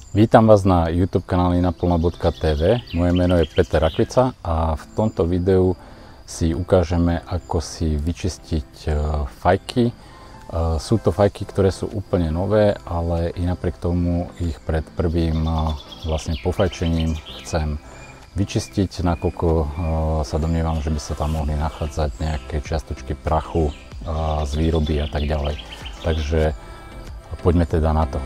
Vítam vás na YouTube kanáli naplno.tv. Moje meno je Peter Rakvica a v tomto videu si ukážeme, ako si vyčistiť fajky. Sú to fajky, ktoré sú úplne nové, ale i napriek tomu ich pred prvým pofajčením chcem vyčistiť, nakoľko sa domnievam, že by sa tam mohli nachádzať nejaké čiastočky prachu z výroby a tak ďalej. Takže poďme teda na to.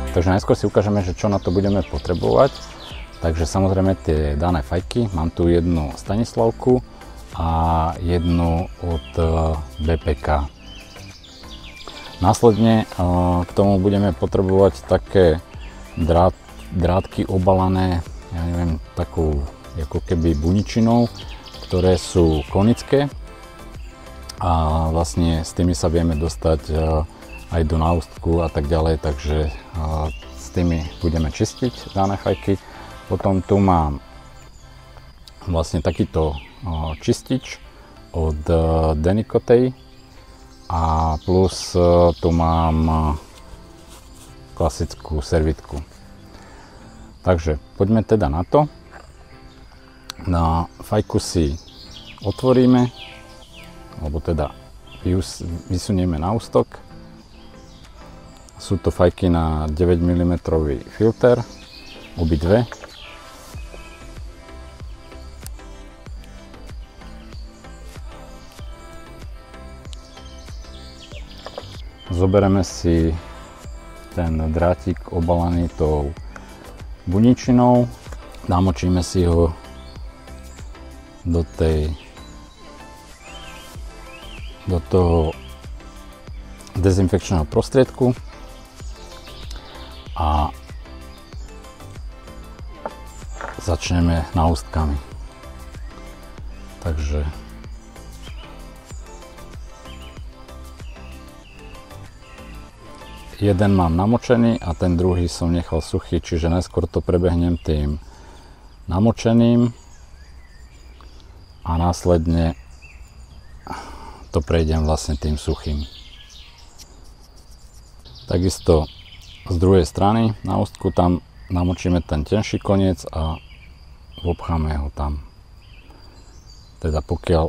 Takže najskôr si ukážeme, že čo na to budeme potrebovať. Takže samozrejme tie dané fajky. Mám tu jednu Stanislavku a jednu od BPK. Následne k tomu budeme potrebovať také drátky obalané, ja neviem, takou ako keby buničinou, ktoré sú konické. A vlastne s tými sa vieme dostať aj do náustku a tak ďalej, takže s tými budeme čistiť dané fajky. Potom tu mám vlastne takýto čistič od Denicotej a plus tu mám klasickú servitku. Takže poďme teda na to. Na fajku si otvoríme, alebo teda vysunieme náustok. Sú to fajky na 9 mm filter, obidve. Zoberieme si ten drátik obalaný tou buničinou, namočíme si ho do toho dezinfekčného prostriedku a začneme náustkami. Takže jeden mám namočený a ten druhý som nechal suchý, čiže najskôr to prebehnem tým namočeným a následne to prejdem vlastne tým suchým. Takisto z druhej strany na ústku tam namočíme ten tenší koniec a obcháme ho tam. Teda pokiaľ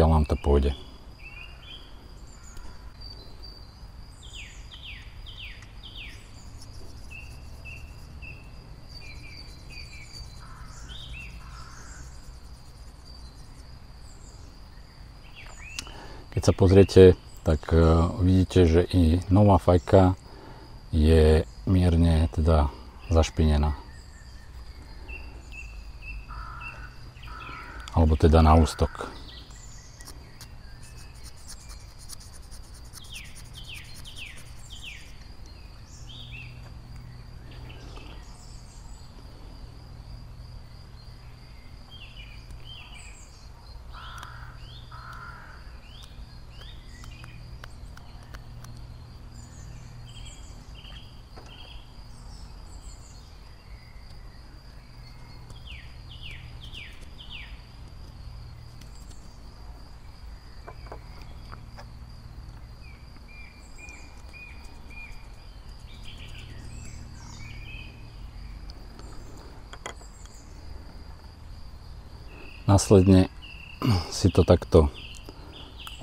nám to pôjde. Keď sa pozriete, tak vidíte, že i nová fajka je mierne teda zašpinená. Alebo teda na ústok. Následne si to takto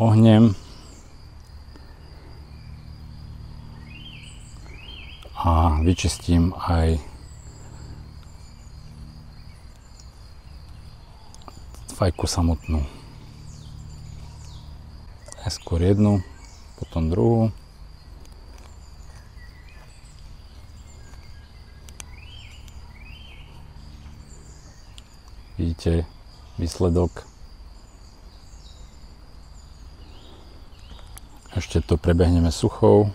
ohnem a vyčistím aj fajku samotnú. Najskôr jednu, potom druhú. Vidíte výsledok. Ešte to prebehneme suchou.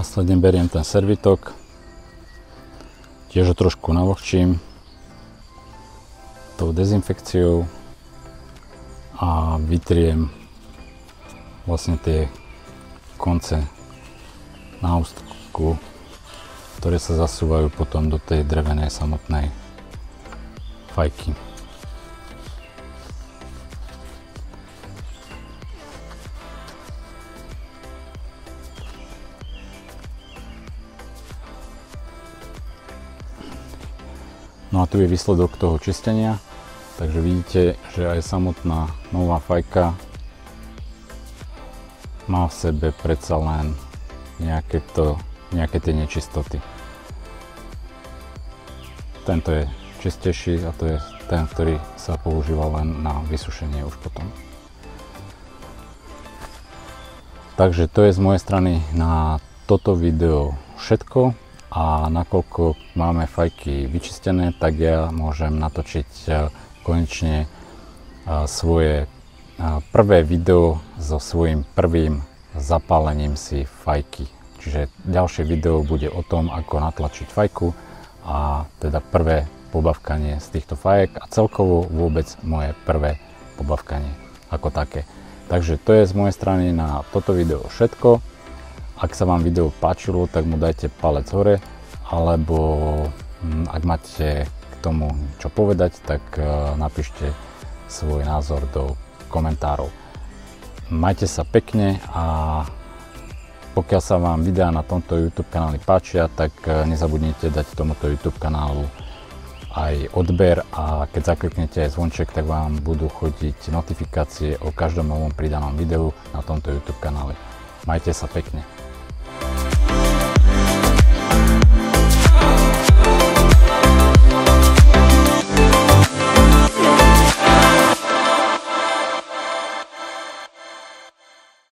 Následne beriem ten servitok, tiež ho trošku navlhčím tou dezinfekciou a vytriem vlastne tie konce náustku, ktoré sa zasúvajú potom do tej drevenej samotnej fajky. No a tu je výsledok toho čistenia, takže vidíte, že aj samotná nová fajka má v sebe predsa len nejaké tie nečistoty. Tento je čistejší a to je ten, ktorý sa používa len na vysušenie už potom. Takže to je z mojej strany na toto video všetko. A nakoľko máme fajky vyčistené, tak ja môžem natočiť konečne svoje prvé video so svojím prvým zapálením si fajky. Čiže ďalšie video bude o tom, ako natlačiť fajku a teda prvé pobavkanie z týchto fajek a celkovo vôbec moje prvé pobavkanie ako také. Takže to je z mojej strany na toto video všetko. Ak sa vám video páčilo, tak mu dajte palec hore, alebo ak máte k tomu čo povedať, tak napíšte svoj názor do komentárov. Majte sa pekne a pokiaľ sa vám videá na tomto YouTube kanáli páčia, tak nezabudnite dať tomuto YouTube kanálu aj odber a keď zakliknete aj zvonček, tak vám budú chodiť notifikácie o každom novom pridanom videu na tomto YouTube kanáli. Majte sa pekne.